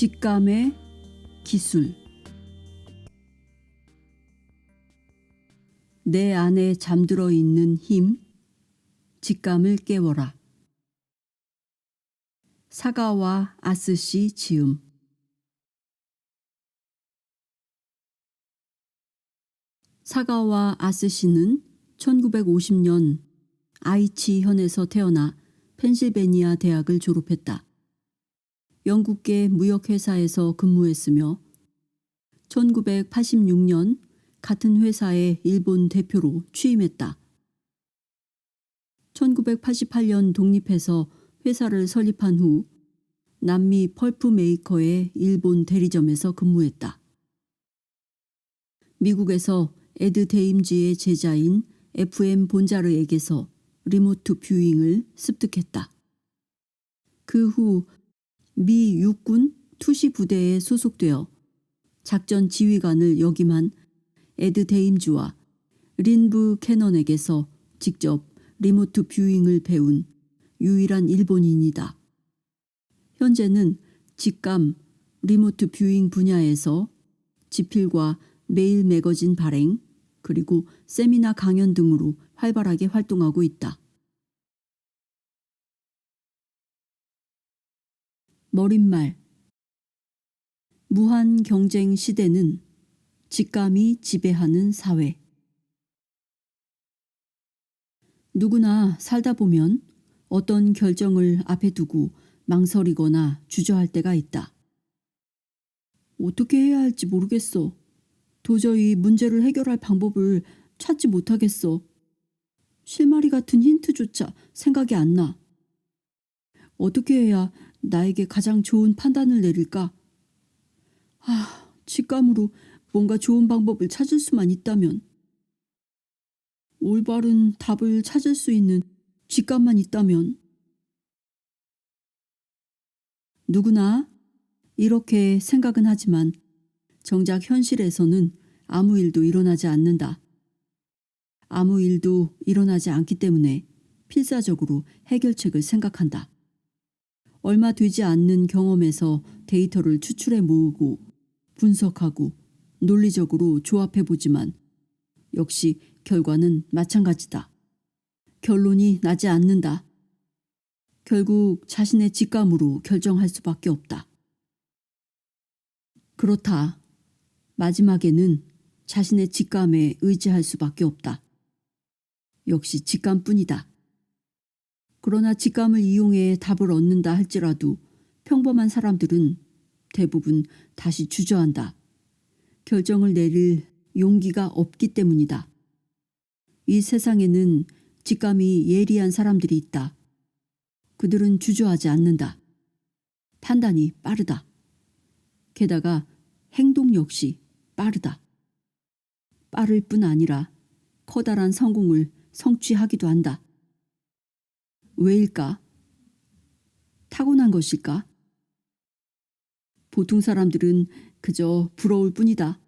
직감의 기술. 내 안에 잠들어 있는 힘, 직감을 깨워라. 사가와 아스시 지음. 사가와 아스시는 1950년 아이치 현에서 태어나 펜실베니아 대학을 졸업했다. 영국계 무역회사에서 근무했으며 1986년 같은 회사의 일본 대표로 취임했다. 1988년 독립해서 회사를 설립한 후 남미 펄프 메이커의 일본 대리점에서 근무했다. 미국에서 에드 데임즈의 제자인 FM 본자르에게서 리모트 뷰잉을 습득했다. 그 후 미 육군 투시 부대에 소속되어 작전 지휘관을 역임한 에드 데임즈와 린브 캐넌에게서 직접 리모트 뷰잉을 배운 유일한 일본인이다. 현재는 직감, 리모트 뷰잉 분야에서 지필과 메일 매거진 발행, 그리고 세미나 강연 등으로 활발하게 활동하고 있다. 머릿말. 무한 경쟁 시대는 직감이 지배하는 사회. 누구나 살다 보면 어떤 결정을 앞에 두고 망설이거나 주저할 때가 있다. 어떻게 해야 할지 모르겠어. 도저히 문제를 해결할 방법을 찾지 못하겠어. 실마리 같은 힌트조차 생각이 안 나. 어떻게 해야 나에게 가장 좋은 판단을 내릴까? 직감으로 뭔가 좋은 방법을 찾을 수만 있다면. 올바른 답을 찾을 수 있는 직감만 있다면. 누구나 이렇게 생각은 하지만 정작 현실에서는 아무 일도 일어나지 않는다. 아무 일도 일어나지 않기 때문에 필사적으로 해결책을 생각한다. 얼마 되지 않는 경험에서 데이터를 추출해 모으고 분석하고 논리적으로 조합해보지만 역시 결과는 마찬가지다. 결론이 나지 않는다. 결국 자신의 직감으로 결정할 수밖에 없다. 그렇다. 마지막에는 자신의 직감에 의지할 수밖에 없다. 역시 직감뿐이다. 그러나 직감을 이용해 답을 얻는다 할지라도 평범한 사람들은 대부분 다시 주저한다. 결정을 내릴 용기가 없기 때문이다. 이 세상에는 직감이 예리한 사람들이 있다. 그들은 주저하지 않는다. 판단이 빠르다. 게다가 행동 역시 빠르다. 빠를 뿐 아니라 커다란 성공을 성취하기도 한다. 왜일까? 타고난 것일까? 보통 사람들은 그저 부러울 뿐이다.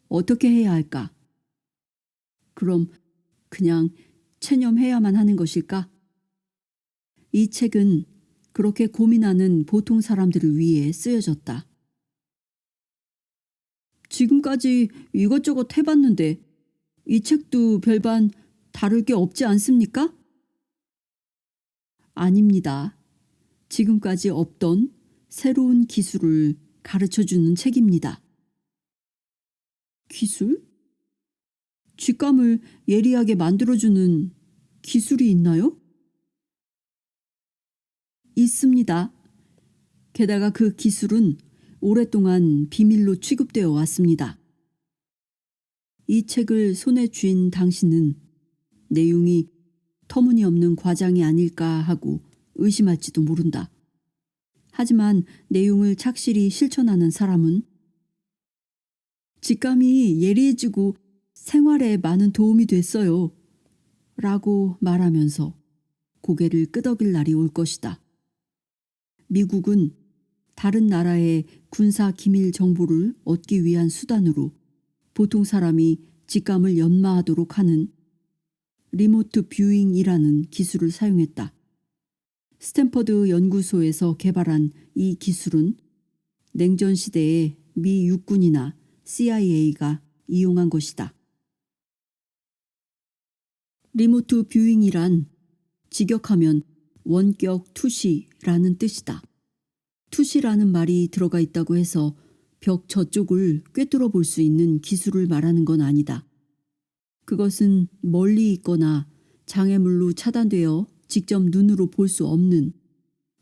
어떻게 해야 할까? 그럼 그냥 체념해야만 하는 것일까? 이 책은 그렇게 고민하는 보통 사람들을 위해 쓰여졌다. 지금까지 이것저것 해봤는데 이 책도 별반 다를 게 없지 않습니까? 아닙니다. 지금까지 없던 새로운 기술을 가르쳐주는 책입니다. 기술? 직감을 예리하게 만들어주는 기술이 있나요? 있습니다. 게다가 그 기술은 오랫동안 비밀로 취급되어 왔습니다. 이 책을 손에 쥔 당신은 내용이 터무니없는 과장이 아닐까 하고 의심할지도 모른다. 하지만 내용을 착실히 실천하는 사람은 직감이 예리해지고 생활에 많은 도움이 됐어요. 라고 말하면서 고개를 끄덕일 날이 올 것이다. 미국은 다른 나라의 군사 기밀 정보를 얻기 위한 수단으로 보통 사람이 직감을 연마하도록 하는 리모트 뷰잉이라는 기술을 사용했다. 스탠퍼드 연구소에서 개발한 이 기술은 냉전 시대에 미 육군이나 CIA가 이용한 것이다. 리모트 뷰잉이란 직역하면 원격 투시라는 뜻이다. 투시라는 말이 들어가 있다고 해서 벽 저쪽을 꿰뚫어 볼 수 있는 기술을 말하는 건 아니다. 그것은 멀리 있거나 장애물로 차단되어 직접 눈으로 볼 수 없는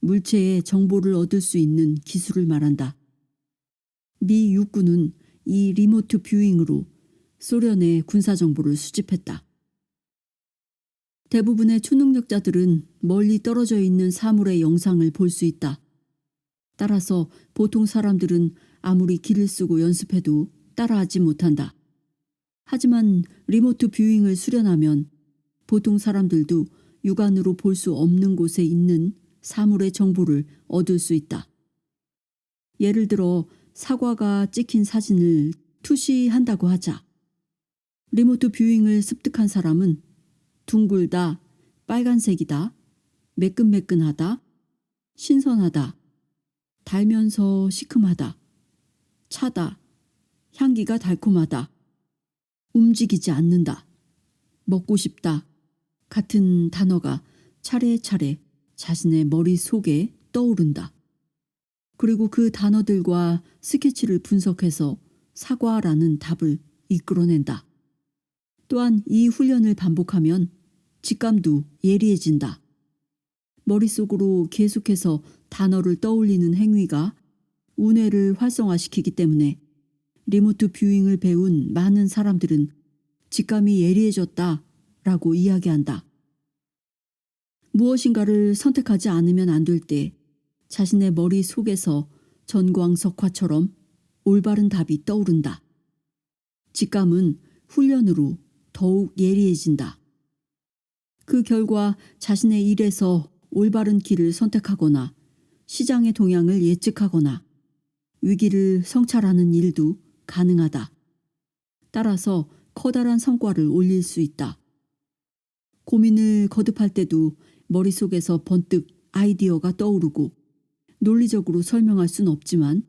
물체의 정보를 얻을 수 있는 기술을 말한다. 미 육군은 이 리모트 뷰잉으로 소련의 군사 정보를 수집했다. 대부분의 초능력자들은 멀리 떨어져 있는 사물의 영상을 볼 수 있다. 따라서 보통 사람들은 아무리 길을 쓰고 연습해도 따라하지 못한다. 하지만 리모트 뷰잉을 수련하면 보통 사람들도 육안으로 볼 수 없는 곳에 있는 사물의 정보를 얻을 수 있다. 예를 들어 사과가 찍힌 사진을 투시한다고 하자. 리모트 뷰잉을 습득한 사람은 둥글다, 빨간색이다, 매끈매끈하다, 신선하다, 달면서 시큼하다, 차다, 향기가 달콤하다, 움직이지 않는다, 먹고 싶다 같은 단어가 차례차례 자신의 머릿속에 떠오른다. 그리고 그 단어들과 스케치를 분석해서 사과라는 답을 이끌어낸다. 또한 이 훈련을 반복하면 직감도 예리해진다. 머릿속으로 계속해서 단어를 떠올리는 행위가 우뇌를 활성화시키기 때문에 리모트 뷰잉을 배운 많은 사람들은 직감이 예리해졌다라고 이야기한다. 무엇인가를 선택하지 않으면 안 될 때 자신의 머릿속에서 전광석화처럼 올바른 답이 떠오른다. 직감은 훈련으로 더욱 예리해진다. 그 결과 자신의 일에서 올바른 길을 선택하거나 시장의 동향을 예측하거나 위기를 성찰하는 일도 가능하다. 따라서 커다란 성과를 올릴 수 있다. 고민을 거듭할 때도 머릿속에서 번뜩 아이디어가 떠오르고 논리적으로 설명할 수는 없지만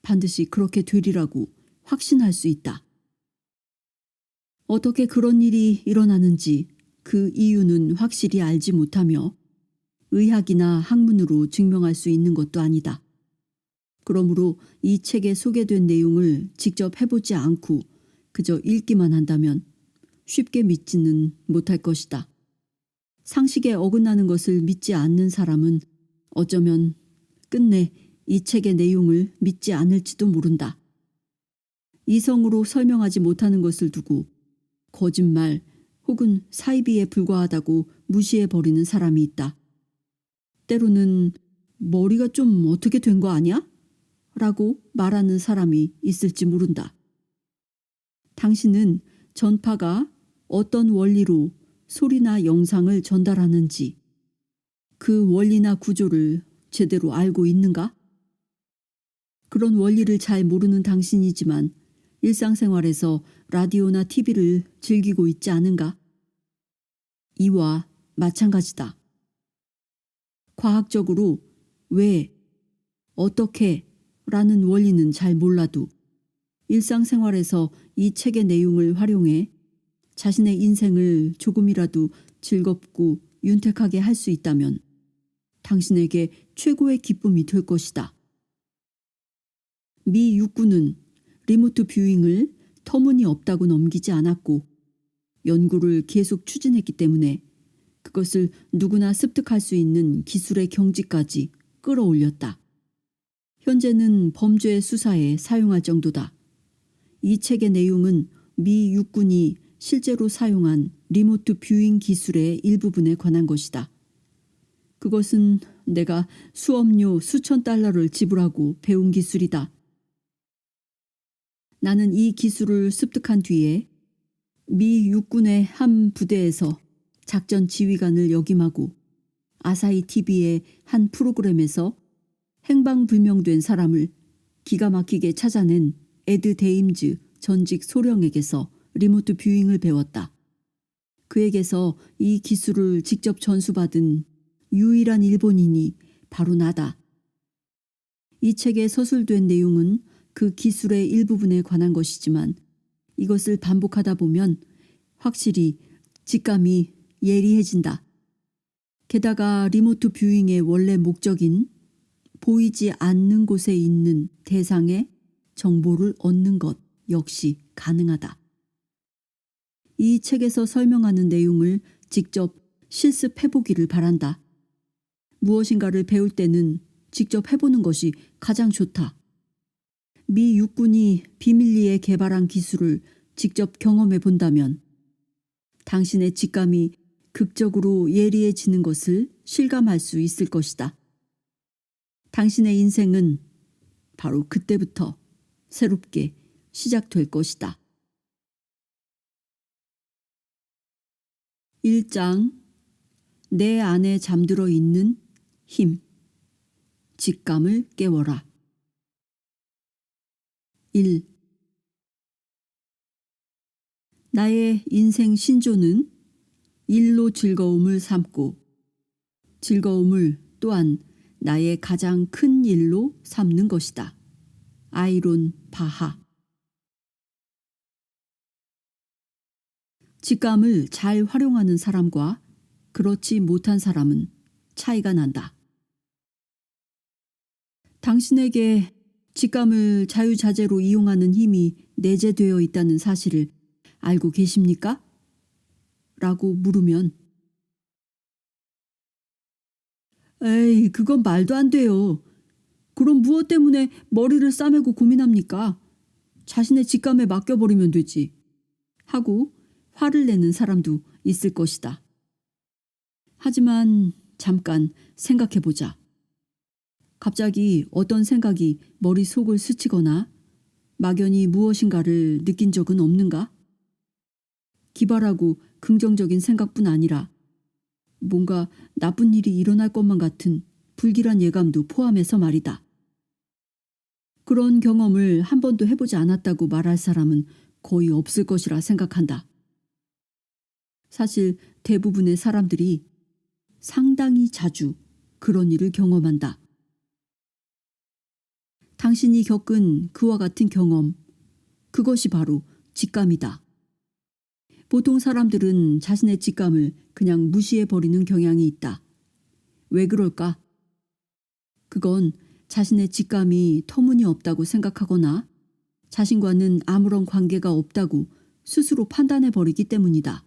반드시 그렇게 되리라고 확신할 수 있다. 어떻게 그런 일이 일어나는지 그 이유는 확실히 알지 못하며 의학이나 학문으로 증명할 수 있는 것도 아니다. 그러므로 이 책에 소개된 내용을 직접 해보지 않고 그저 읽기만 한다면 쉽게 믿지는 못할 것이다. 상식에 어긋나는 것을 믿지 않는 사람은 어쩌면 끝내 이 책의 내용을 믿지 않을지도 모른다. 이성으로 설명하지 못하는 것을 두고 거짓말 혹은 사이비에 불과하다고 무시해버리는 사람이 있다. 때로는 머리가 좀 어떻게 된 거 아니야? 라고 말하는 사람이 있을지 모른다. 당신은 전파가 어떤 원리로 소리나 영상을 전달하는지 그 원리나 구조를 제대로 알고 있는가? 그런 원리를 잘 모르는 당신이지만 일상생활에서 라디오나 TV를 즐기고 있지 않은가? 이와 마찬가지다. 과학적으로 왜, 어떻게 라는 원리는 잘 몰라도 일상생활에서 이 책의 내용을 활용해 자신의 인생을 조금이라도 즐겁고 윤택하게 할 수 있다면 당신에게 최고의 기쁨이 될 것이다. 미 육군은 리모트 뷰잉을 터무니없다고 넘기지 않았고 연구를 계속 추진했기 때문에 그것을 누구나 습득할 수 있는 기술의 경지까지 끌어올렸다. 현재는 범죄 수사에 사용할 정도다. 이 책의 내용은 미 육군이 실제로 사용한 리모트 뷰잉 기술의 일부분에 관한 것이다. 그것은 내가 수업료 수천 달러를 지불하고 배운 기술이다. 나는 이 기술을 습득한 뒤에 미 육군의 한 부대에서 작전 지휘관을 역임하고 아사히 TV의 한 프로그램에서 행방불명된 사람을 기가 막히게 찾아낸 에드 데임즈 전직 소령에게서 리모트 뷰잉을 배웠다. 그에게서 이 기술을 직접 전수받은 유일한 일본인이 바로 나다. 이 책에 서술된 내용은 그 기술의 일부분에 관한 것이지만 이것을 반복하다 보면 확실히 직감이 예리해진다. 게다가 리모트 뷰잉의 원래 목적인 보이지 않는 곳에 있는 대상의 정보를 얻는 것 역시 가능하다. 이 책에서 설명하는 내용을 직접 실습해보기를 바란다. 무엇인가를 배울 때는 직접 해보는 것이 가장 좋다. 미 육군이 비밀리에 개발한 기술을 직접 경험해 본다면 당신의 직감이 극적으로 예리해지는 것을 실감할 수 있을 것이다. 당신의 인생은 바로 그때부터 새롭게 시작될 것이다. 1장 내 안에 잠들어 있는 힘. 직감을 깨워라. 1. 나의 인생 신조는 일로 즐거움을 삼고 즐거움을 또한 나의 가장 큰 일로 삼는 것이다. 아이론 바하. 직감을 잘 활용하는 사람과 그렇지 못한 사람은 차이가 난다. 당신에게 직감을 자유자재로 이용하는 힘이 내재되어 있다는 사실을 알고 계십니까? 라고 물으면 에이, 그건 말도 안 돼요. 그럼 무엇 때문에 머리를 싸매고 고민합니까? 자신의 직감에 맡겨버리면 되지. 하고 화를 내는 사람도 있을 것이다. 하지만 잠깐 생각해보자. 갑자기 어떤 생각이 머릿속을 스치거나 막연히 무엇인가를 느낀 적은 없는가? 기발하고 긍정적인 생각뿐 아니라 뭔가 나쁜 일이 일어날 것만 같은 불길한 예감도 포함해서 말이다. 그런 경험을 한 번도 해보지 않았다고 말할 사람은 거의 없을 것이라 생각한다. 사실 대부분의 사람들이 상당히 자주 그런 일을 경험한다. 당신이 겪은 그와 같은 경험, 그것이 바로 직감이다. 보통 사람들은 자신의 직감을 그냥 무시해버리는 경향이 있다. 왜 그럴까? 그건 자신의 직감이 터무니없다고 생각하거나 자신과는 아무런 관계가 없다고 스스로 판단해버리기 때문이다.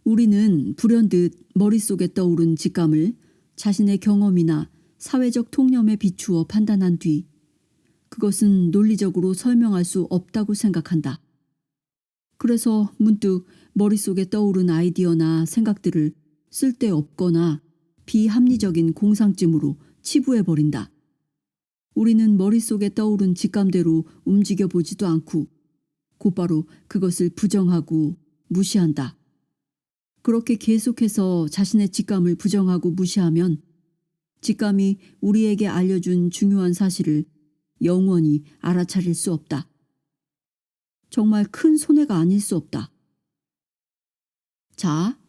우리는 불현듯 머릿속에 떠오른 직감을 자신의 경험이나 사회적 통념에 비추어 판단한 뒤 그것은 논리적으로 설명할 수 없다고 생각한다. 그래서 문득 머릿속에 떠오른 아이디어나 생각들을 쓸데없거나 비합리적인 공상쯤으로 치부해버린다. 우리는 머릿속에 떠오른 직감대로 움직여보지도 않고 곧바로 그것을 부정하고 무시한다. 그렇게 계속해서 자신의 직감을 부정하고 무시하면 직감이 우리에게 알려준 중요한 사실을 영원히 알아차릴 수 없다. 정말 큰 손해가 아닐 수 없다. 자,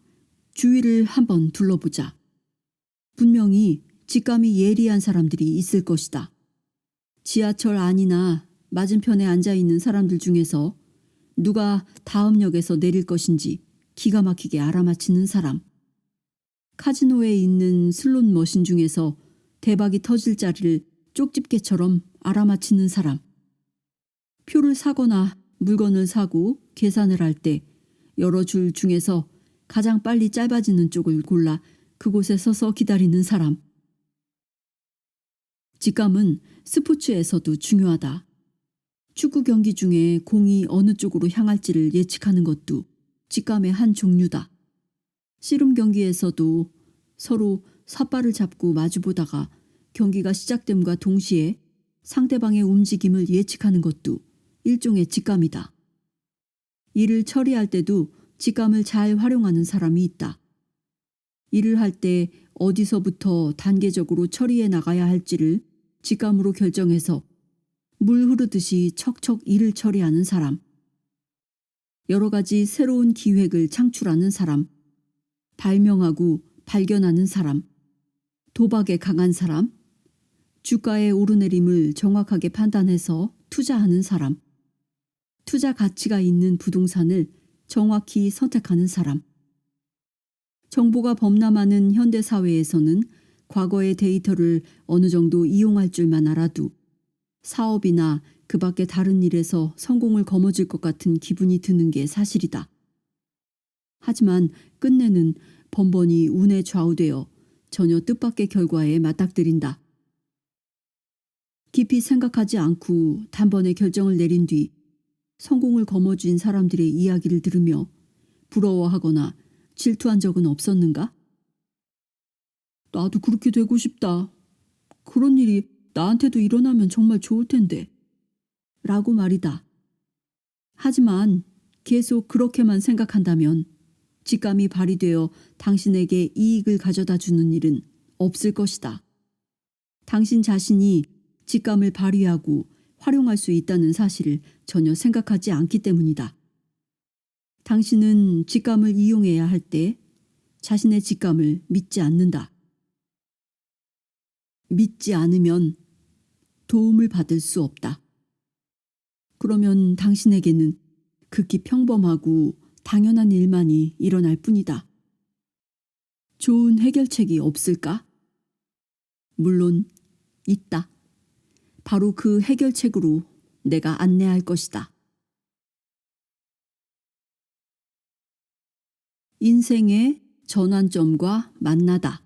주위를 한번 둘러보자. 분명히 직감이 예리한 사람들이 있을 것이다. 지하철 안이나 맞은편에 앉아있는 사람들 중에서 누가 다음 역에서 내릴 것인지 기가 막히게 알아맞히는 사람. 카지노에 있는 슬롯 머신 중에서 대박이 터질 자리를 쪽집게처럼 알아맞히는 사람. 표를 사거나 물건을 사고 계산을 할 때 여러 줄 중에서 가장 빨리 짧아지는 쪽을 골라 그곳에 서서 기다리는 사람. 직감은 스포츠에서도 중요하다. 축구 경기 중에 공이 어느 쪽으로 향할지를 예측하는 것도 직감의 한 종류다. 씨름 경기에서도 서로 삿발을 잡고 마주보다가 경기가 시작됨과 동시에 상대방의 움직임을 예측하는 것도 일종의 직감이다. 일을 처리할 때도 직감을 잘 활용하는 사람이 있다. 일을 할 때 어디서부터 단계적으로 처리해 나가야 할지를 직감으로 결정해서 물 흐르듯이 척척 일을 처리하는 사람. 여러 가지 새로운 기획을 창출하는 사람. 발명하고 발견하는 사람. 도박에 강한 사람. 주가의 오르내림을 정확하게 판단해서 투자하는 사람, 투자 가치가 있는 부동산을 정확히 선택하는 사람. 정보가 범람하는 현대사회에서는 과거의 데이터를 어느 정도 이용할 줄만 알아도 사업이나 그 밖의 다른 일에서 성공을 거머쥘 것 같은 기분이 드는 게 사실이다. 하지만 끝내는 번번이 운에 좌우되어 전혀 뜻밖의 결과에 맞닥뜨린다. 깊이 생각하지 않고 단번에 결정을 내린 뒤 성공을 거머쥔 사람들의 이야기를 들으며 부러워하거나 질투한 적은 없었는가? 나도 그렇게 되고 싶다. 그런 일이 나한테도 일어나면 정말 좋을 텐데. 라고 말이다. 하지만 계속 그렇게만 생각한다면 직감이 발휘되어 당신에게 이익을 가져다 주는 일은 없을 것이다. 당신 자신이 직감을 발휘하고 활용할 수 있다는 사실을 전혀 생각하지 않기 때문이다. 당신은 직감을 이용해야 할 때 자신의 직감을 믿지 않는다. 믿지 않으면 도움을 받을 수 없다. 그러면 당신에게는 극히 평범하고 당연한 일만이 일어날 뿐이다. 좋은 해결책이 없을까? 물론 있다. 바로 그 해결책으로 내가 안내할 것이다. 인생의 전환점과 만나다.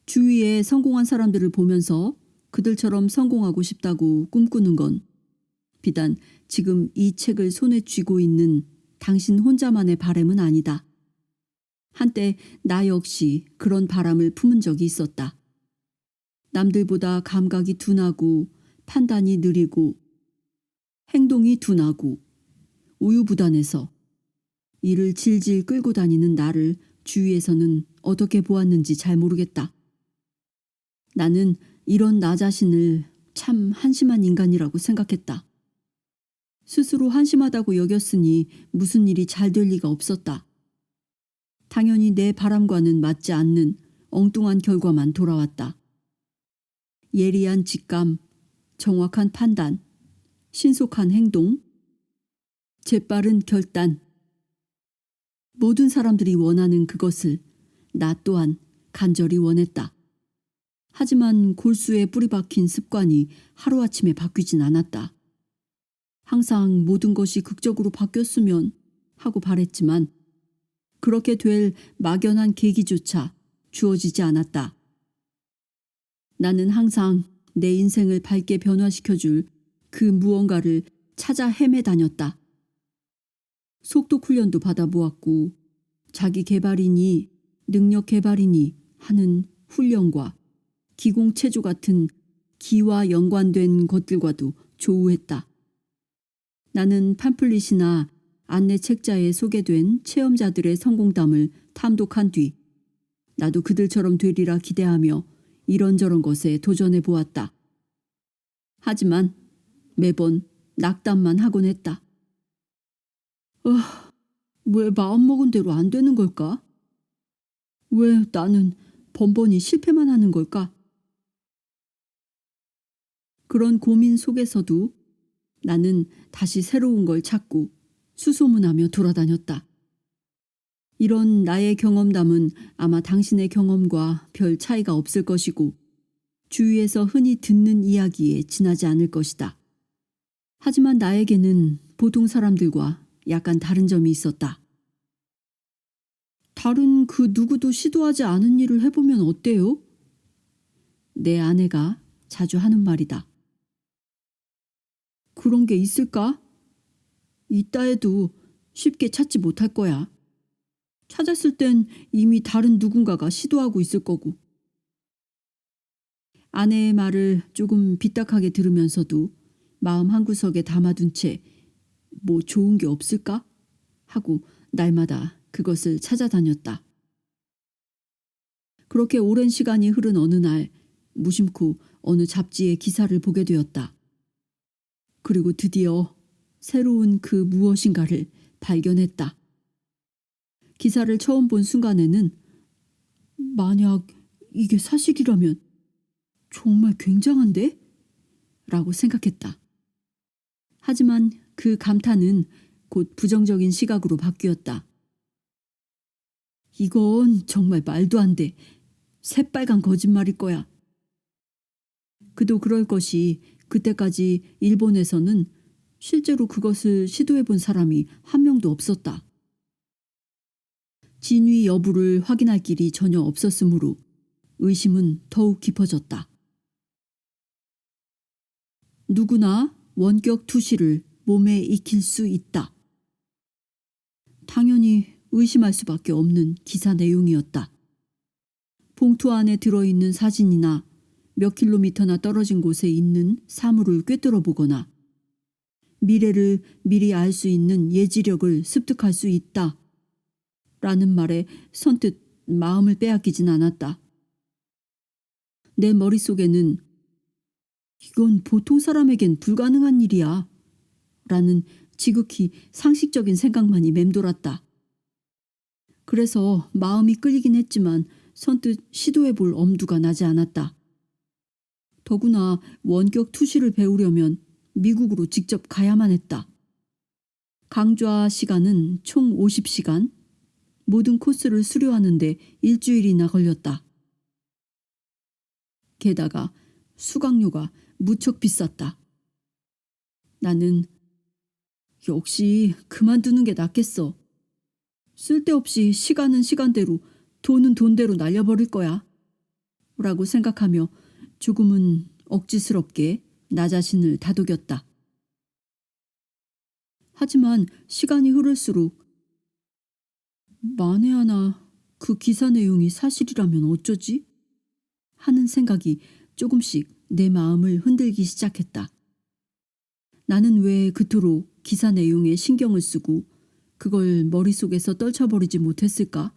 주위에 성공한 사람들을 보면서 그들처럼 성공하고 싶다고 꿈꾸는 건 비단 지금 이 책을 손에 쥐고 있는 당신 혼자만의 바람은 아니다. 한때 나 역시 그런 바람을 품은 적이 있었다. 남들보다 감각이 둔하고 판단이 느리고 행동이 둔하고 우유부단해서 이를 질질 끌고 다니는 나를 주위에서는 어떻게 보았는지 잘 모르겠다. 나는 이런 나 자신을 참 한심한 인간이라고 생각했다. 스스로 한심하다고 여겼으니 무슨 일이 잘 될 리가 없었다. 당연히 내 바람과는 맞지 않는 엉뚱한 결과만 돌아왔다. 예리한 직감, 정확한 판단, 신속한 행동, 재빠른 결단. 모든 사람들이 원하는 그것을 나 또한 간절히 원했다. 하지만 골수에 뿌리 박힌 습관이 하루아침에 바뀌진 않았다. 항상 모든 것이 극적으로 바뀌었으면 하고 바랬지만 그렇게 될 막연한 계기조차 주어지지 않았다. 나는 항상 내 인생을 밝게 변화시켜줄 그 무언가를 찾아 헤매 다녔다. 속독 훈련도 받아보았고 자기 개발이니 능력 개발이니 하는 훈련과 기공체조 같은 기와 연관된 것들과도 조우했다. 나는 팜플릿이나 안내 책자에 소개된 체험자들의 성공담을 탐독한 뒤 나도 그들처럼 되리라 기대하며 이런저런 것에 도전해 보았다. 하지만 매번 낙담만 하곤 했다. 왜 마음먹은 대로 안 되는 걸까? 왜 나는 번번이 실패만 하는 걸까? 그런 고민 속에서도 나는 다시 새로운 걸 찾고 수소문하며 돌아다녔다. 이런 나의 경험담은 아마 당신의 경험과 별 차이가 없을 것이고 주위에서 흔히 듣는 이야기에 지나지 않을 것이다. 하지만 나에게는 보통 사람들과 약간 다른 점이 있었다. 다른 그 누구도 시도하지 않은 일을 해보면 어때요? 내 아내가 자주 하는 말이다. 그런 게 있을까? 있다 해도 쉽게 찾지 못할 거야. 찾았을 땐 이미 다른 누군가가 시도하고 있을 거고. 아내의 말을 조금 빗딱하게 들으면서도 마음 한구석에 담아둔 채 뭐 좋은 게 없을까? 하고 날마다 그것을 찾아다녔다. 그렇게 오랜 시간이 흐른 어느 날 무심코 어느 잡지의 기사를 보게 되었다. 그리고 드디어 새로운 그 무엇인가를 발견했다. 기사를 처음 본 순간에는 만약 이게 사실이라면 정말 굉장한데? 라고 생각했다. 하지만 그 감탄은 곧 부정적인 시각으로 바뀌었다. 이건 정말 말도 안 돼. 새빨간 거짓말일 거야. 그도 그럴 것이 그때까지 일본에서는 실제로 그것을 시도해 본 사람이 한 명도 없었다. 진위 여부를 확인할 길이 전혀 없었으므로 의심은 더욱 깊어졌다. 누구나 원격 투시를 몸에 익힐 수 있다. 당연히 의심할 수밖에 없는 기사 내용이었다. 봉투 안에 들어있는 사진이나 몇 킬로미터나 떨어진 곳에 있는 사물을 꿰뚫어 보거나 미래를 미리 알 수 있는 예지력을 습득할 수 있다. 라는 말에 선뜻 마음을 빼앗기진 않았다. 내 머릿속에는 이건 보통 사람에겐 불가능한 일이야. 라는 지극히 상식적인 생각만이 맴돌았다. 그래서 마음이 끌리긴 했지만 선뜻 시도해 볼 엄두가 나지 않았다. 더구나 원격 투시를 배우려면 미국으로 직접 가야만 했다. 강좌 시간은 총 50시간, 모든 코스를 수료하는데 일주일이나 걸렸다. 게다가 수강료가 무척 비쌌다. 나는 역시 그만두는 게 낫겠어. 쓸데없이 시간은 시간대로 돈은 돈대로 날려버릴 거야. 라고 생각하며 조금은 억지스럽게 나 자신을 다독였다. 하지만 시간이 흐를수록 만에 하나 그 기사 내용이 사실이라면 어쩌지? 하는 생각이 조금씩 내 마음을 흔들기 시작했다. 나는 왜 그토록 기사 내용에 신경을 쓰고 그걸 머릿속에서 떨쳐버리지 못했을까?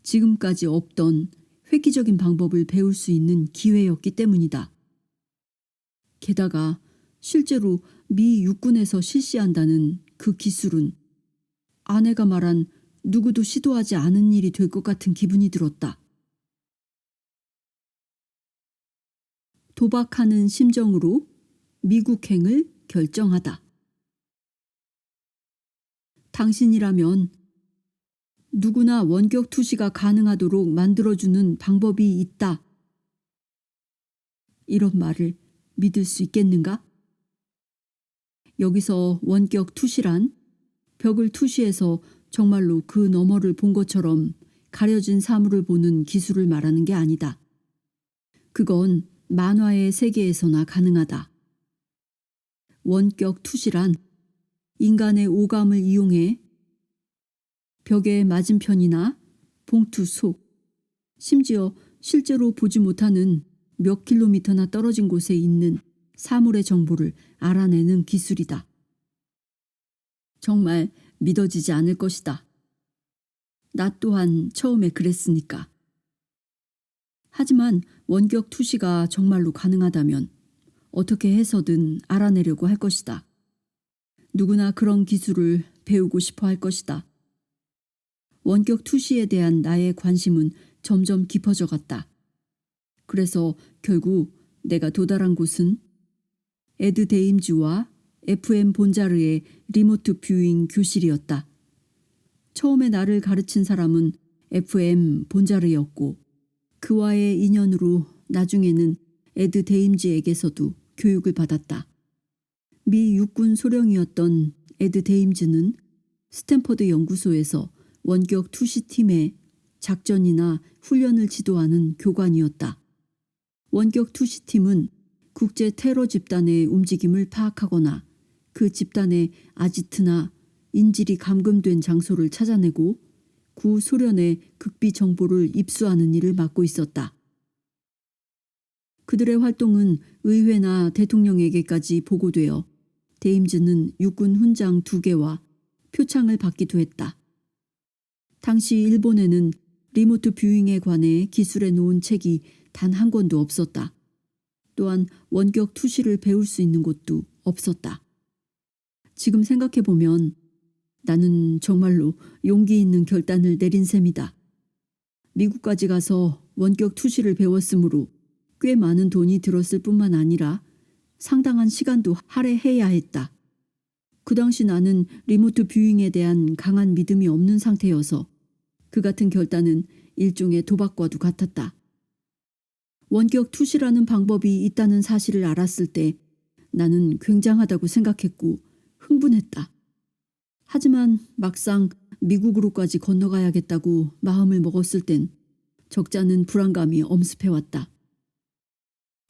지금까지 없던 획기적인 방법을 배울 수 있는 기회였기 때문이다. 게다가 실제로 미 육군에서 실시한다는 그 기술은 아내가 말한 누구도 시도하지 않은 일이 될 것 같은 기분이 들었다. 도박하는 심정으로 미국행을 결정하다. 당신이라면 누구나 원격 투시가 가능하도록 만들어주는 방법이 있다. 이런 말을 믿을 수 있겠는가? 여기서 원격 투시란 벽을 투시해서 정말로 그 너머를 본 것처럼 가려진 사물을 보는 기술을 말하는 게 아니다. 그건 만화의 세계에서나 가능하다. 원격 투시란 인간의 오감을 이용해 벽의 맞은편이나 봉투 속, 심지어 실제로 보지 못하는 몇 킬로미터나 떨어진 곳에 있는 사물의 정보를 알아내는 기술이다. 정말 믿어지지 않을 것이다. 나 또한 처음에 그랬으니까. 하지만 원격 투시가 정말로 가능하다면 어떻게 해서든 알아내려고 할 것이다. 누구나 그런 기술을 배우고 싶어 할 것이다. 원격 투시에 대한 나의 관심은 점점 깊어져 갔다. 그래서 결국 내가 도달한 곳은 에드 데임즈와 FM 본자르의 리모트 뷰잉 교실이었다. 처음에 나를 가르친 사람은 FM 본자르였고 그와의 인연으로 나중에는 에드 데임즈에게서도 교육을 받았다. 미 육군 소령이었던 에드 데임즈는 스탠퍼드 연구소에서 원격 투시팀의 작전이나 훈련을 지도하는 교관이었다. 원격 투시팀은 국제 테러 집단의 움직임을 파악하거나 그 집단의 아지트나 인질이 감금된 장소를 찾아내고 구소련의 극비 정보를 입수하는 일을 맡고 있었다. 그들의 활동은 의회나 대통령에게까지 보고되어 데임즈는 육군 훈장 2개와 표창을 받기도 했다. 당시 일본에는 리모트 뷰잉에 관해 기술해 놓은 책이 단 한 권도 없었다. 또한 원격 투시를 배울 수 있는 곳도 없었다. 지금 생각해보면 나는 정말로 용기 있는 결단을 내린 셈이다. 미국까지 가서 원격 투시를 배웠으므로 꽤 많은 돈이 들었을 뿐만 아니라 상당한 시간도 할애해야 했다. 그 당시 나는 리모트 뷰잉에 대한 강한 믿음이 없는 상태여서 그 같은 결단은 일종의 도박과도 같았다. 원격 투시라는 방법이 있다는 사실을 알았을 때 나는 굉장하다고 생각했고 흥분했다. 하지만 막상 미국으로까지 건너가야겠다고 마음을 먹었을 땐 적잖은 불안감이 엄습해왔다.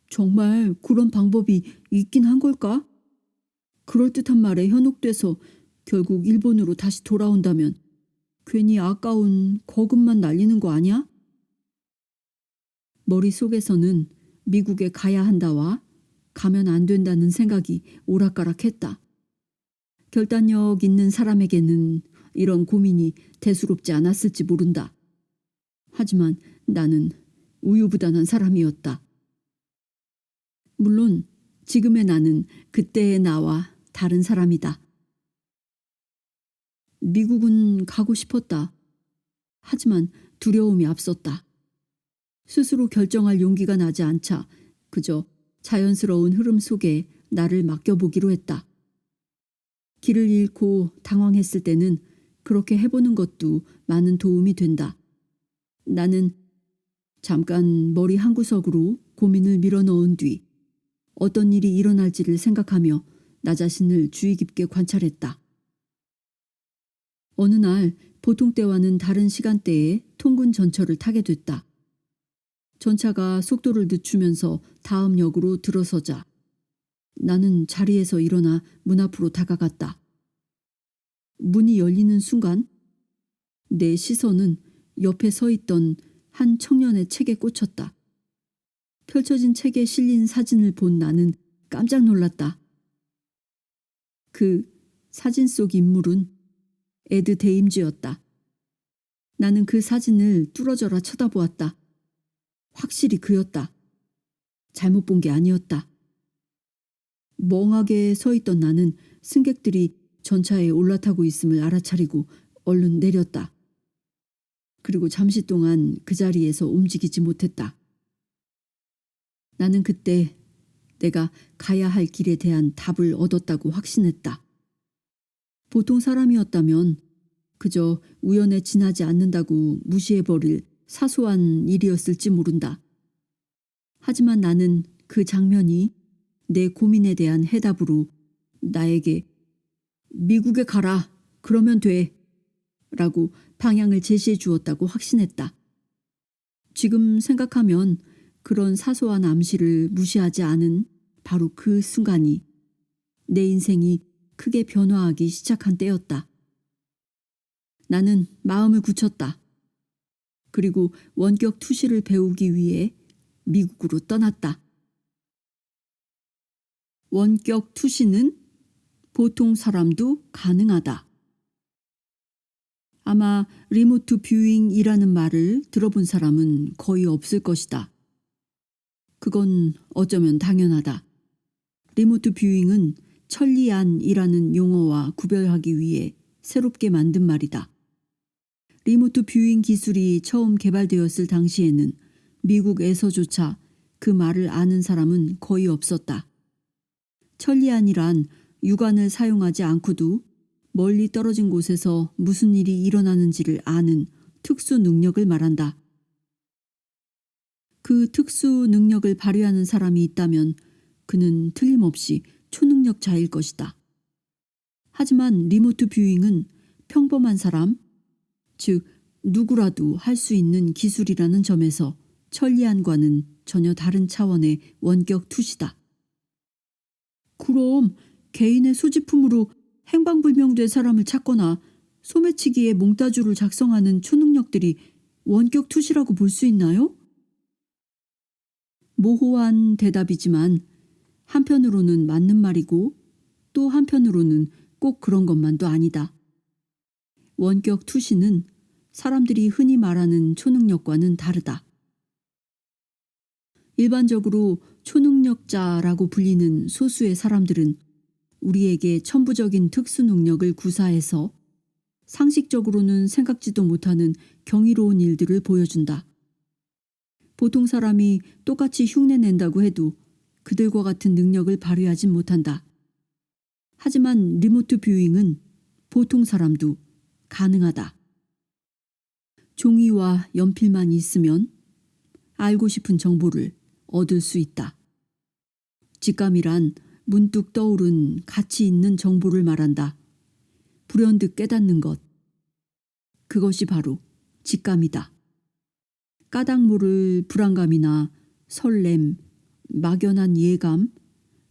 정말 그런 방법이 있긴 한 걸까? 그럴듯한 말에 현혹돼서 결국 일본으로 다시 돌아온다면 괜히 아까운 거금만 날리는 거 아니야? 머릿속에서는 미국에 가야 한다와 가면 안 된다는 생각이 오락가락했다. 결단력 있는 사람에게는 이런 고민이 대수롭지 않았을지 모른다. 하지만 나는 우유부단한 사람이었다. 물론 지금의 나는 그때의 나와 다른 사람이다. 미국은 가고 싶었다. 하지만 두려움이 앞섰다. 스스로 결정할 용기가 나지 않자 그저 자연스러운 흐름 속에 나를 맡겨보기로 했다. 길을 잃고 당황했을 때는 그렇게 해보는 것도 많은 도움이 된다. 나는 잠깐 머리 한구석으로 고민을 밀어넣은 뒤 어떤 일이 일어날지를 생각하며 나 자신을 주의 깊게 관찰했다. 어느 날 보통 때와는 다른 시간대에 통근 전철을 타게 됐다. 전차가 속도를 늦추면서 다음 역으로 들어서자 나는 자리에서 일어나 문 앞으로 다가갔다. 문이 열리는 순간 내 시선은 옆에 서 있던 한 청년의 책에 꽂혔다. 펼쳐진 책에 실린 사진을 본 나는 깜짝 놀랐다. 그 사진 속 인물은 에드 데임즈였다. 나는 그 사진을 뚫어져라 쳐다보았다. 확실히 그였다. 잘못 본 게 아니었다. 멍하게 서 있던 나는 승객들이 전차에 올라타고 있음을 알아차리고 얼른 내렸다. 그리고 잠시 동안 그 자리에서 움직이지 못했다. 나는 그때 내가 가야 할 길에 대한 답을 얻었다고 확신했다. 보통 사람이었다면 그저 우연에 지나지 않는다고 무시해버릴 사소한 일이었을지 모른다. 하지만 나는 그 장면이 내 고민에 대한 해답으로 나에게 미국에 가라, 그러면 돼 라고 방향을 제시해 주었다고 확신했다. 지금 생각하면 그런 사소한 암시를 무시하지 않은 바로 그 순간이 내 인생이 크게 변화하기 시작한 때였다. 나는 마음을 굳혔다. 그리고 원격 투시를 배우기 위해 미국으로 떠났다. 원격 투시는 보통 사람도 가능하다. 아마 리모트 뷰잉이라는 말을 들어본 사람은 거의 없을 것이다. 그건 어쩌면 당연하다. 리모트 뷰잉은 천리안이라는 용어와 구별하기 위해 새롭게 만든 말이다. 리모트 뷰잉 기술이 처음 개발되었을 당시에는 미국에서조차 그 말을 아는 사람은 거의 없었다. 천리안이란 육안을 사용하지 않고도 멀리 떨어진 곳에서 무슨 일이 일어나는지를 아는 특수 능력을 말한다. 그 특수 능력을 발휘하는 사람이 있다면 그는 틀림없이 초능력자일 것이다. 하지만 리모트 뷰잉은 평범한 사람, 즉 누구라도 할 수 있는 기술이라는 점에서 천리안과는 전혀 다른 차원의 원격 투시다. 그럼 개인의 소지품으로 행방불명된 사람을 찾거나 소매치기에 몽따주를 작성하는 초능력들이 원격 투시라고 볼 수 있나요? 모호한 대답이지만 한편으로는 맞는 말이고 또 한편으로는 꼭 그런 것만도 아니다. 원격 투시는 사람들이 흔히 말하는 초능력과는 다르다. 일반적으로 초능력자라고 불리는 소수의 사람들은 우리에게 천부적인 특수 능력을 구사해서 상식적으로는 생각지도 못하는 경이로운 일들을 보여준다. 보통 사람이 똑같이 흉내낸다고 해도 그들과 같은 능력을 발휘하진 못한다. 하지만 리모트 뷰잉은 보통 사람도 가능하다. 종이와 연필만 있으면 알고 싶은 정보를 얻을 수 있다. 직감이란 문득 떠오른 가치 있는 정보를 말한다. 불현듯 깨닫는 것. 그것이 바로 직감이다. 까닭 모를 불안감이나 설렘, 막연한 예감,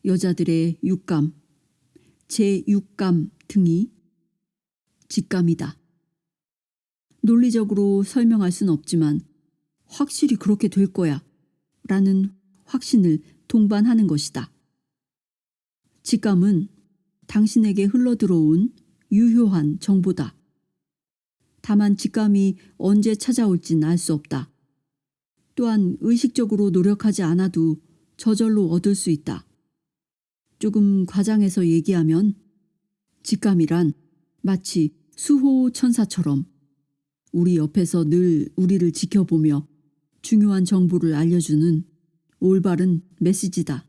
여자들의 육감, 제6감 등이 직감이다. 논리적으로 설명할 순 없지만 확실히 그렇게 될 거야 라는 확신을 동반하는 것이다. 직감은 당신에게 흘러들어온 유효한 정보다. 다만 직감이 언제 찾아올진 알 수 없다. 또한 의식적으로 노력하지 않아도 저절로 얻을 수 있다. 조금 과장해서 얘기하면 직감이란 마치 수호 천사처럼 우리 옆에서 늘 우리를 지켜보며 중요한 정보를 알려주는 올바른 메시지다.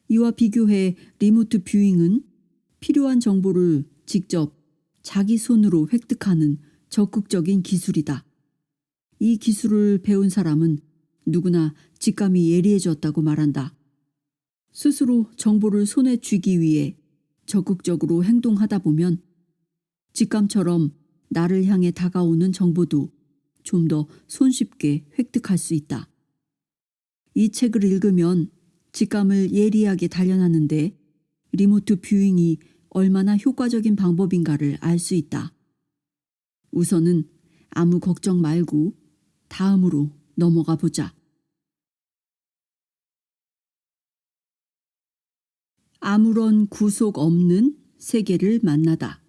이와 비교해 리모트 뷰잉은 필요한 정보를 직접 자기 손으로 획득하는 적극적인 기술이다. 이 기술을 배운 사람은 누구나 직감이 예리해졌다고 말한다. 스스로 정보를 손에 쥐기 위해 적극적으로 행동하다 보면 직감처럼 나를 향해 다가오는 정보도 좀 더 손쉽게 획득할 수 있다. 이 책을 읽으면 직감을 예리하게 단련하는데 리모트 뷰잉이 얼마나 효과적인 방법인가를 알 수 있다. 우선은 아무 걱정 말고 다음으로 넘어가 보자. 아무런 구속 없는 세계를 만나다.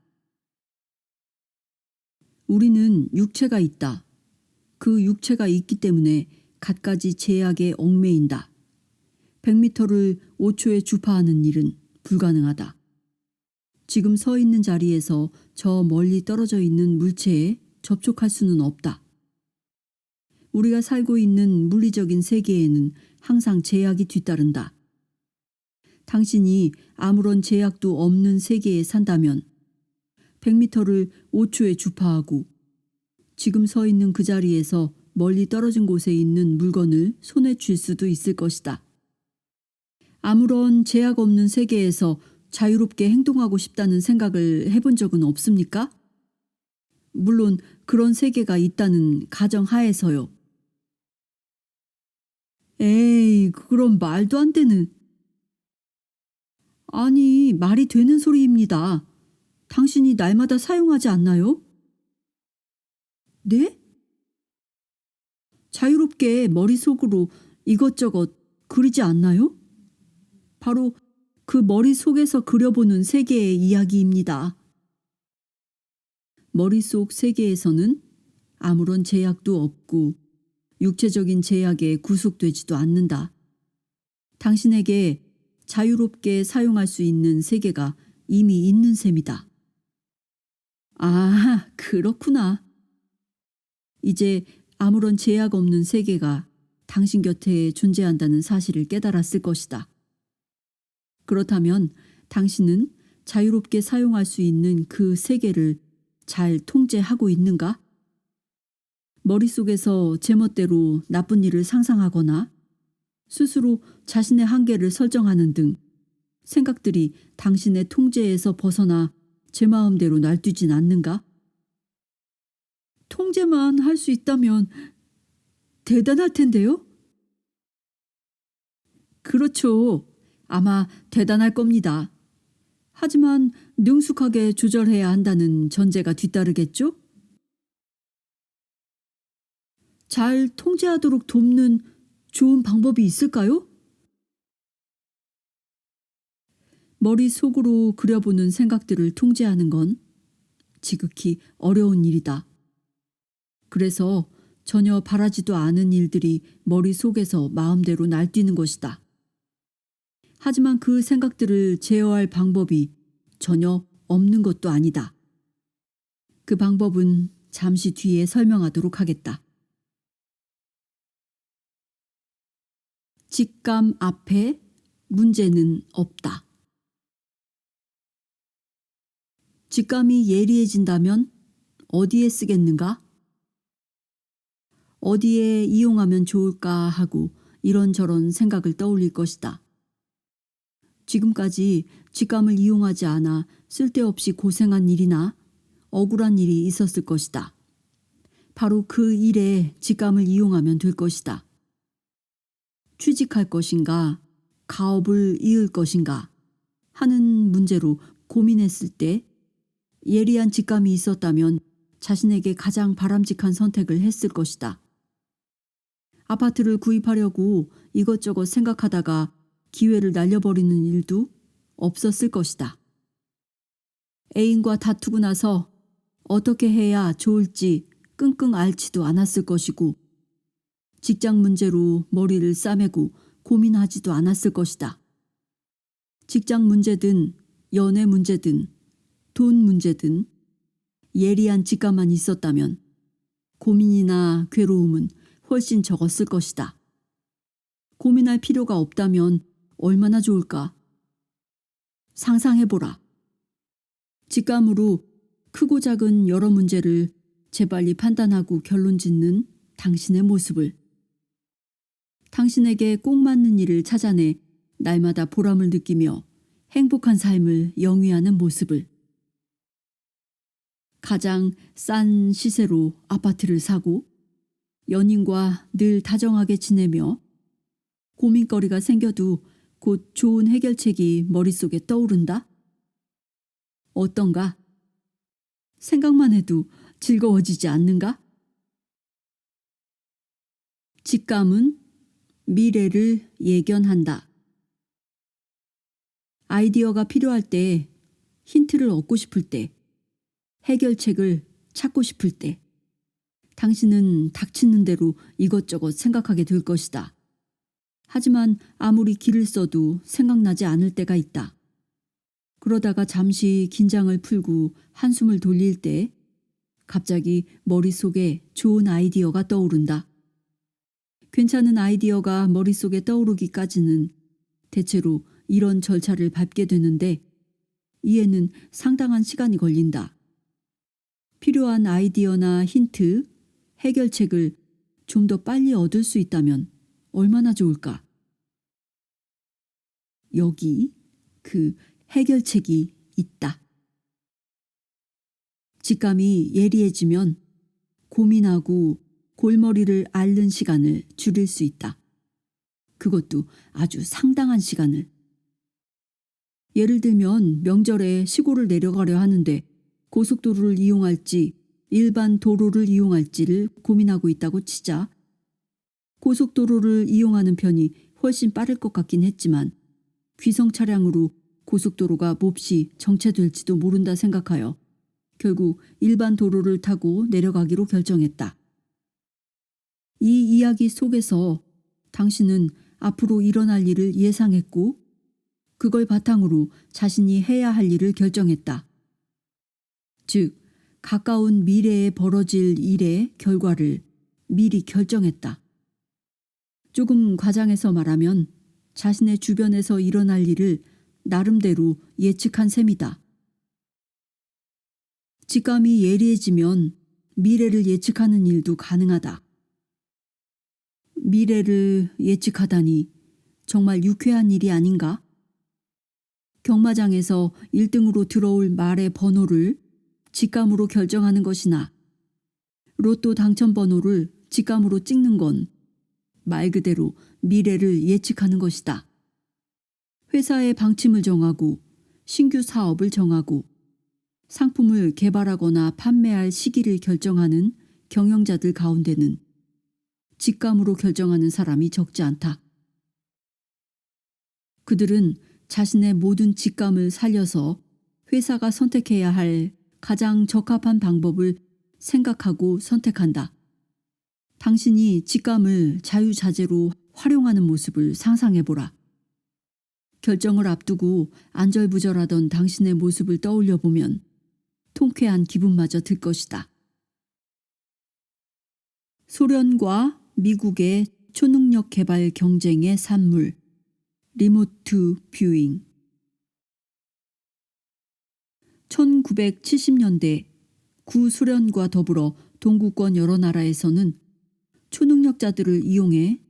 우리는 육체가 있다. 그 육체가 있기 때문에 갖가지 제약에 얽매인다. 100m를 5초에 주파하는 일은 불가능하다. 지금 서 있는 자리에서 저 멀리 떨어져 있는 물체에 접촉할 수는 없다. 우리가 살고 있는 물리적인 세계에는 항상 제약이 뒤따른다. 당신이 아무런 제약도 없는 세계에 산다면 100m를 5초에 주파하고 지금 서 있는 그 자리에서 멀리 떨어진 곳에 있는 물건을 손에 쥘 수도 있을 것이다. 아무런 제약 없는 세계에서 자유롭게 행동하고 싶다는 생각을 해본 적은 없습니까? 물론 그런 세계가 있다는 가정하에서요. 에이, 그럼 말도 안 되는. 아니, 말이 되는 소리입니다. 당신이 날마다 사용하지 않나요? 네? 자유롭게 머릿속으로 이것저것 그리지 않나요? 바로 그 머릿속에서 그려보는 세계의 이야기입니다. 머릿속 세계에서는 아무런 제약도 없고 육체적인 제약에 구속되지도 않는다. 당신에게 자유롭게 사용할 수 있는 세계가 이미 있는 셈이다. 아, 그렇구나. 이제 아무런 제약 없는 세계가 당신 곁에 존재한다는 사실을 깨달았을 것이다. 그렇다면 당신은 자유롭게 사용할 수 있는 그 세계를 잘 통제하고 있는가? 머릿속에서 제멋대로 나쁜 일을 상상하거나 스스로 자신의 한계를 설정하는 등 생각들이 당신의 통제에서 벗어나 제 마음대로 날뛰진 않는가? 통제만 할 수 있다면 대단할 텐데요? 그렇죠. 아마 대단할 겁니다. 하지만 능숙하게 조절해야 한다는 전제가 뒤따르겠죠? 잘 통제하도록 돕는 좋은 방법이 있을까요? 머릿속으로 그려보는 생각들을 통제하는 건 지극히 어려운 일이다. 그래서 전혀 바라지도 않은 일들이 머릿속에서 마음대로 날뛰는 것이다. 하지만 그 생각들을 제어할 방법이 전혀 없는 것도 아니다. 그 방법은 잠시 뒤에 설명하도록 하겠다. 직감 앞에 문제는 없다. 직감이 예리해진다면 어디에 쓰겠는가? 어디에 이용하면 좋을까 하고 이런저런 생각을 떠올릴 것이다. 지금까지 직감을 이용하지 않아 쓸데없이 고생한 일이나 억울한 일이 있었을 것이다. 바로 그 일에 직감을 이용하면 될 것이다. 취직할 것인가, 가업을 이을 것인가 하는 문제로 고민했을 때 예리한 직감이 있었다면 자신에게 가장 바람직한 선택을 했을 것이다. 아파트를 구입하려고 이것저것 생각하다가 기회를 날려버리는 일도 없었을 것이다. 애인과 다투고 나서 어떻게 해야 좋을지 끙끙 앓지도 않았을 것이고 직장 문제로 머리를 싸매고 고민하지도 않았을 것이다. 직장 문제든 연애 문제든 돈 문제든 예리한 직감만 있었다면 고민이나 괴로움은 훨씬 적었을 것이다. 고민할 필요가 없다면 얼마나 좋을까? 상상해보라. 직감으로 크고 작은 여러 문제를 재빨리 판단하고 결론짓는 당신의 모습을. 당신에게 꼭 맞는 일을 찾아내 날마다 보람을 느끼며 행복한 삶을 영위하는 모습을. 가장 싼 시세로 아파트를 사고 연인과 늘 다정하게 지내며 고민거리가 생겨도 곧 좋은 해결책이 머릿속에 떠오른다? 어떤가? 생각만 해도 즐거워지지 않는가? 직감은 미래를 예견한다. 아이디어가 필요할 때, 힌트를 얻고 싶을 때, 해결책을 찾고 싶을 때, 당신은 닥치는 대로 이것저것 생각하게 될 것이다. 하지만 아무리 길을 써도 생각나지 않을 때가 있다. 그러다가 잠시 긴장을 풀고 한숨을 돌릴 때 갑자기 머릿속에 좋은 아이디어가 떠오른다. 괜찮은 아이디어가 머릿속에 떠오르기까지는 대체로 이런 절차를 밟게 되는데 이에는 상당한 시간이 걸린다. 필요한 아이디어나 힌트, 해결책을 좀 더 빨리 얻을 수 있다면 얼마나 좋을까? 여기 그 해결책이 있다. 직감이 예리해지면 고민하고 골머리를 앓는 시간을 줄일 수 있다. 그것도 아주 상당한 시간을. 예를 들면 명절에 시골을 내려가려 하는데 고속도로를 이용할지 일반 도로를 이용할지를 고민하고 있다고 치자. 고속도로를 이용하는 편이 훨씬 빠를 것 같긴 했지만 귀성 차량으로 고속도로가 몹시 정체될지도 모른다 생각하여 결국 일반 도로를 타고 내려가기로 결정했다. 이 이야기 속에서 당신은 앞으로 일어날 일을 예상했고 그걸 바탕으로 자신이 해야 할 일을 결정했다. 즉, 가까운 미래에 벌어질 일의 결과를 미리 결정했다. 조금 과장해서 말하면 자신의 주변에서 일어날 일을 나름대로 예측한 셈이다. 직감이 예리해지면 미래를 예측하는 일도 가능하다. 미래를 예측하다니 정말 유쾌한 일이 아닌가? 경마장에서 1등으로 들어올 말의 번호를 직감으로 결정하는 것이나 로또 당첨 번호를 직감으로 찍는 건 말 그대로 미래를 예측하는 것이다. 회사의 방침을 정하고 신규 사업을 정하고 상품을 개발하거나 판매할 시기를 결정하는 경영자들 가운데는 직감으로 결정하는 사람이 적지 않다. 그들은 자신의 모든 직감을 살려서 회사가 선택해야 할 가장 적합한 방법을 생각하고 선택한다. 당신이 직감을 자유자재로 활용하는 모습을 상상해보라. 결정을 앞두고 안절부절하던 당신의 모습을 떠올려 보면 통쾌한 기분마저 들 것이다. 소련과 미국의 초능력 개발 경쟁의 산물, 리모트 뷰잉. 1970년대 구소련과 더불어 동구권 여러 나라에서는 초능력자들을 이용해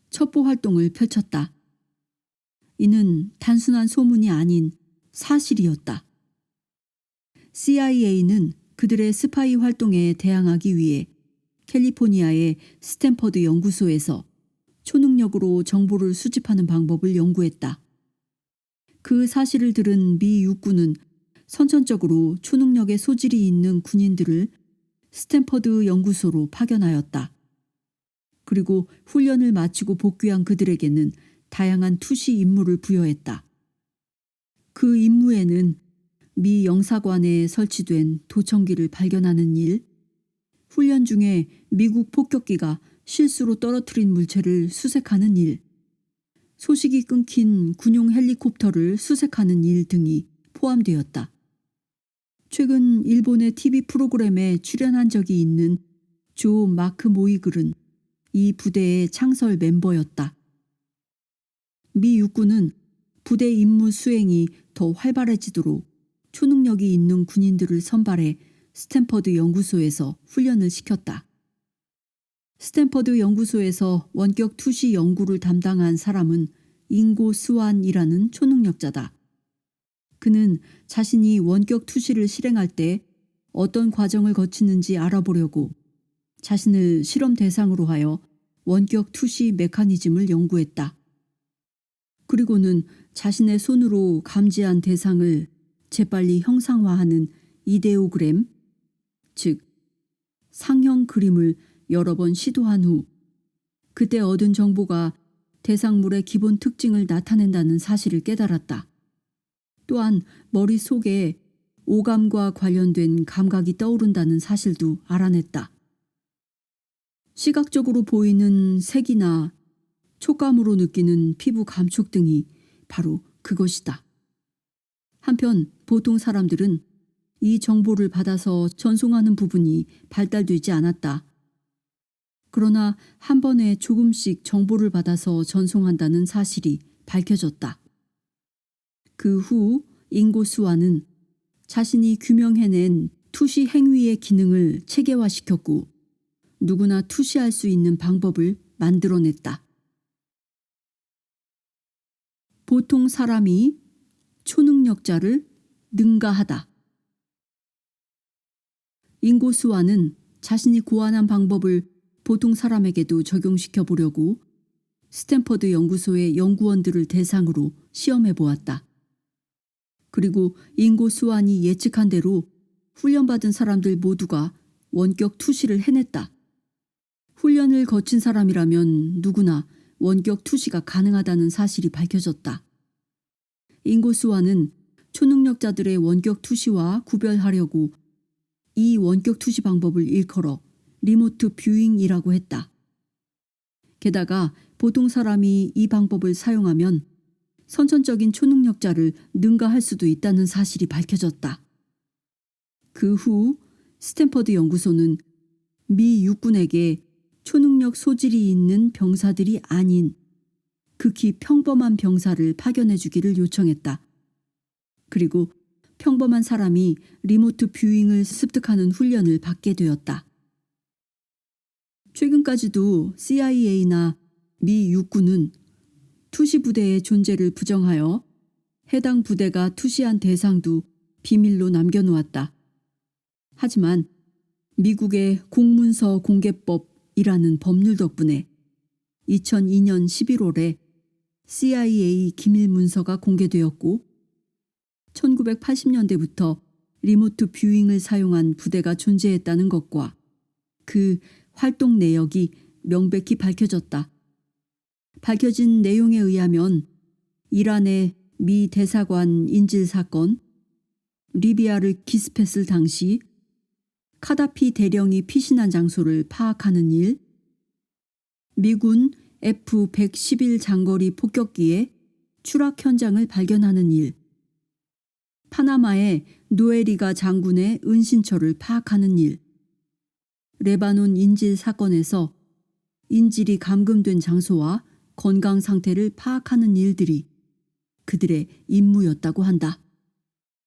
첩보 활동을 펼쳤다. 이는 단순한 소문이 아닌 사실이었다. CIA는 그들의 스파이 활동에 대항하기 위해 캘리포니아의 스탠퍼드 연구소에서 초능력으로 정보를 수집하는 방법을 연구했다. 그 사실을 들은 미 육군은 선천적으로 초능력의 소질이 있는 군인들을 스탠퍼드 연구소로 파견하였다. 그리고 훈련을 마치고 복귀한 그들에게는 다양한 투시 임무를 부여했다. 그 임무에는 미 영사관에 설치된 도청기를 발견하는 일, 훈련 중에 미국 폭격기가 실수로 떨어뜨린 물체를 수색하는 일, 소식이 끊긴 군용 헬리콥터를 수색하는 일 등이 포함되었다. 최근 일본의 TV 프로그램에 출연한 적이 있는 조 마크 모이글은 이 부대의 창설 멤버였다. 미 육군은 부대 임무 수행이 더 활발해지도록 초능력이 있는 군인들을 선발해 스탠퍼드 연구소에서 훈련을 시켰다. 스탠퍼드 연구소에서 원격 투시 연구를 담당한 사람은 잉고 스완이라는 초능력자다. 그는 자신이 원격 투시를 실행할 때 어떤 과정을 거치는지 알아보려고 자신을 실험 대상으로 하여 원격 투시 메커니즘을 연구했다. 그리고는 자신의 손으로 감지한 대상을 재빨리 형상화하는 이데오그램, 즉 상형 그림을 여러 번 시도한 후 그때 얻은 정보가 대상물의 기본 특징을 나타낸다는 사실을 깨달았다. 또한 머릿속에 오감과 관련된 감각이 떠오른다는 사실도 알아냈다. 시각적으로 보이는 색이나 촉감으로 느끼는 피부 감촉 등이 바로 그것이다. 한편 보통 사람들은 이 정보를 받아서 전송하는 부분이 발달되지 않았다. 그러나 한 번에 조금씩 정보를 받아서 전송한다는 사실이 밝혀졌다. 그 후 잉고 스완은 자신이 규명해낸 투시 행위의 기능을 체계화시켰고 누구나 투시할 수 있는 방법을 만들어냈다. 보통 사람이 초능력자를 능가하다. 잉고 스완은 자신이 고안한 방법을 보통 사람에게도 적용시켜 보려고 스탠퍼드 연구소의 연구원들을 대상으로 시험해 보았다. 그리고 잉고 스완이 예측한 대로 훈련받은 사람들 모두가 원격 투시를 해냈다. 훈련을 거친 사람이라면 누구나 원격 투시가 가능하다는 사실이 밝혀졌다. 잉고 스완은 초능력자들의 원격 투시와 구별하려고 이 원격 투시 방법을 일컬어 리모트 뷰잉이라고 했다. 게다가 보통 사람이 이 방법을 사용하면 선천적인 초능력자를 능가할 수도 있다는 사실이 밝혀졌다. 그 후 스탠퍼드 연구소는 미 육군에게 초능력 소질이 있는 병사들이 아닌 극히 평범한 병사를 파견해 주기를 요청했다. 그리고 평범한 사람이 리모트 뷰잉을 습득하는 훈련을 받게 되었다. 최근까지도 CIA나 미 육군은 투시 부대의 존재를 부정하여 해당 부대가 투시한 대상도 비밀로 남겨놓았다. 하지만 미국의 공문서 공개법이라는 법률 덕분에 2002년 11월에 CIA 기밀 문서가 공개되었고 1980년대부터 리모트 뷰잉을 사용한 부대가 존재했다는 것과 그 활동 내역이 명백히 밝혀졌다. 밝혀진 내용에 의하면 이란의 미 대사관 인질 사건, 리비아를 기습했을 당시 카다피 대령이 피신한 장소를 파악하는 일, 미군 F-111 장거리 폭격기의 추락 현장을 발견하는 일, 파나마의 노에리가 장군의 은신처를 파악하는 일, 레바논 인질 사건에서 인질이 감금된 장소와 건강 상태를 파악하는 일들이 그들의 임무였다고 한다.